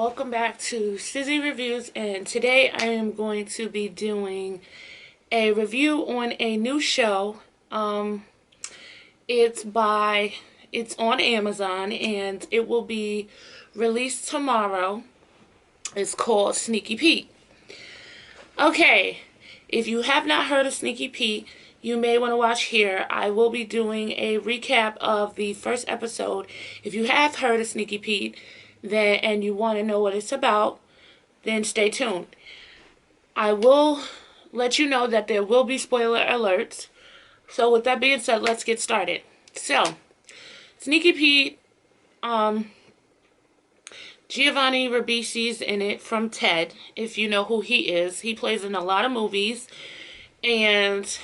welcome back to Sizzy Reviews, and today I am going to be doing a review on a new show. It's on Amazon and it will be released tomorrow. It's called Sneaky Pete. Okay, if you have not heard of Sneaky Pete, you may want to watch here. I will be doing a recap of the first episode. If you have heard of Sneaky Pete and you want to know what it's about, then stay tuned. I will let you know that there will be spoiler alerts. So with that being said, let's get started. So, Sneaky Pete, Giovanni Ribisi's in it from Ted, if you know who he is. He plays in a lot of movies. And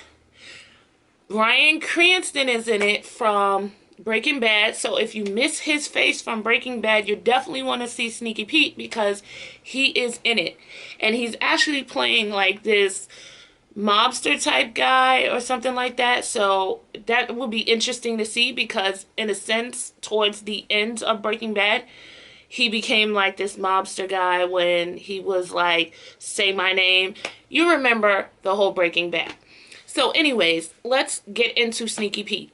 Bryan Cranston is in it from Breaking Bad. So if you miss his face from Breaking Bad, you definitely want to see Sneaky Pete because he is in it. And he's actually playing like this mobster type guy or something like that. So that will be interesting to see because in a sense, towards the end of Breaking Bad, he became like this mobster guy when he was like, say my name. You remember the whole Breaking Bad. So anyways, let's get into Sneaky Pete.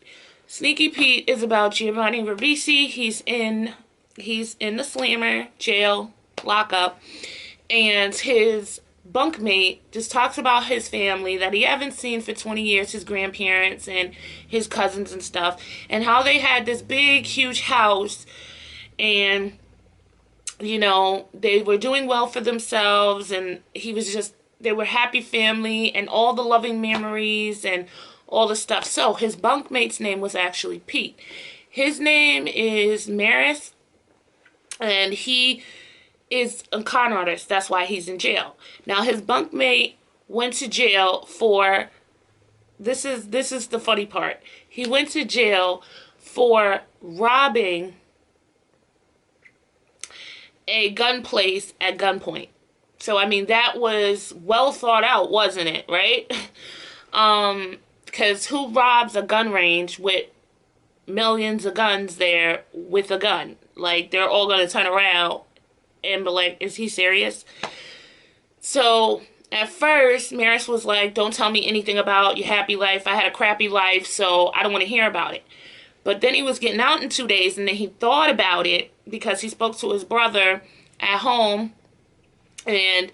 Sneaky Pete is about Giovanni Ribisi. He's in the Slammer jail, lockup, and his bunkmate just talks about his family that he haven't seen for 20 years, his grandparents and his cousins and stuff, and how they had this big, huge house, and you know, they were doing well for themselves, and they were happy family, and all the loving memories, and all the stuff. So, his bunkmate's name was actually Pete. His name is Marius, and he is a con artist. That's why he's in jail. Now, his bunkmate went to jail for, this is the funny part. He went to jail for robbing a gun place at gunpoint. So, I mean, that was well thought out, wasn't it, right? Because who robs a gun range with millions of guns there with a gun? Like, they're all going to turn around and be like, is he serious? So, at first, Marius was like, don't tell me anything about your happy life. I had a crappy life, so I don't want to hear about it. But then he was getting out in 2 days, and then he thought about it because he spoke to his brother at home, and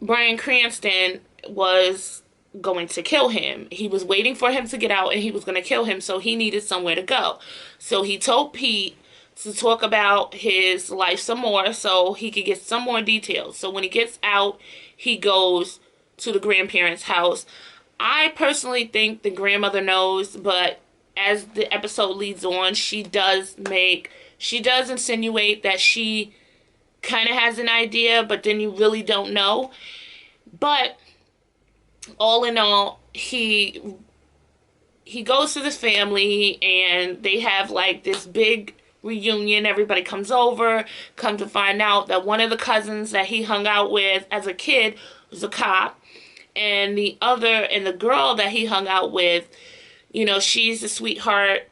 Bryan Cranston was going to kill him. He was waiting for him to get out, and he was going to kill him, so he needed somewhere to go. So he told Pete to talk about his life some more so he could get some more details. So when he gets out, he goes to the grandparents' house. I personally think the grandmother knows, but as the episode leads on, she does insinuate that she kind of has an idea, but then you really don't know. But all in all, he goes to this family, and they have like this big reunion. Everybody comes over, come to find out that one of the cousins that he hung out with as a kid was a cop, and the girl that he hung out with, you know, she's a sweetheart,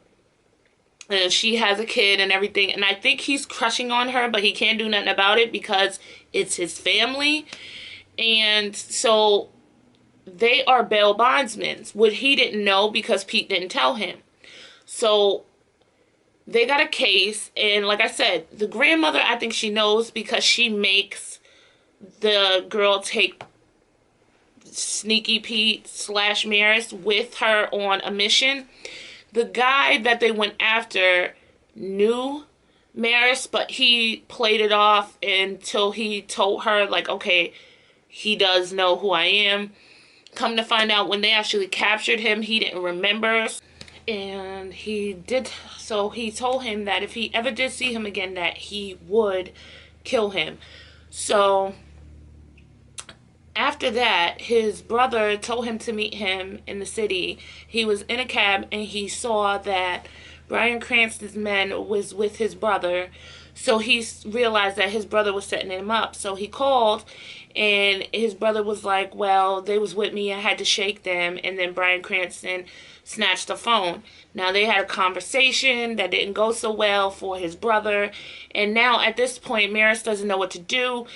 and she has a kid and everything. And I think he's crushing on her, but he can't do nothing about it because it's his family. And so they are bail bondsmen, what he didn't know because Pete didn't tell him. So they got a case. And like I said, the grandmother, I think she knows because she makes the girl take Sneaky Pete / Marius with her on a mission. The guy that they went after knew Marius, but he played it off until he told her, like, okay, he does know who I am. Come to find out, when they actually captured him, he didn't remember. And he told him that if he ever did see him again, that he would kill him. So after that, his brother told him to meet him in the city. He was in a cab, and he saw that Bryan Cranston's men was with his brother. So he realized that his brother was setting him up. So he called, and his brother was like, well, they was with me. I had to shake them. And then Bryan Cranston snatched the phone. Now, they had a conversation that didn't go so well for his brother. And now, at this point, Marius doesn't know what to do.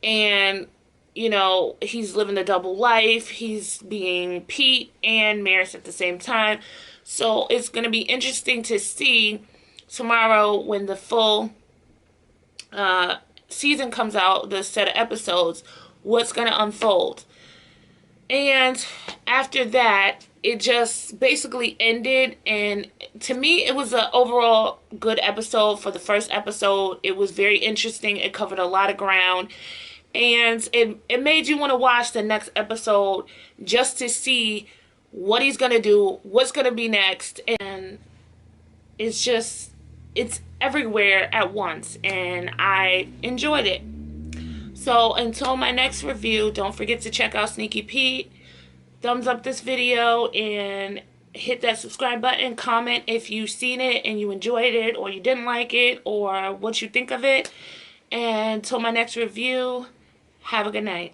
And, you know, he's living a double life. He's being Pete and Marius at the same time. So it's going to be interesting to see tomorrow when the full season comes out, the set of episodes, what's going to unfold. And after that, it just basically ended. And to me, it was an overall good episode. For the first episode, it was very interesting. It covered a lot of ground. And it made you want to watch the next episode just to see what he's going to do, what's going to be next. And it's just, it's everywhere at once. And I enjoyed it. So until my next review, don't forget to check out Sneaky Pete. Thumbs up this video and hit that subscribe button. Comment if you've seen it and you enjoyed it, or you didn't like it, or what you think of it. And until my next review, have a good night.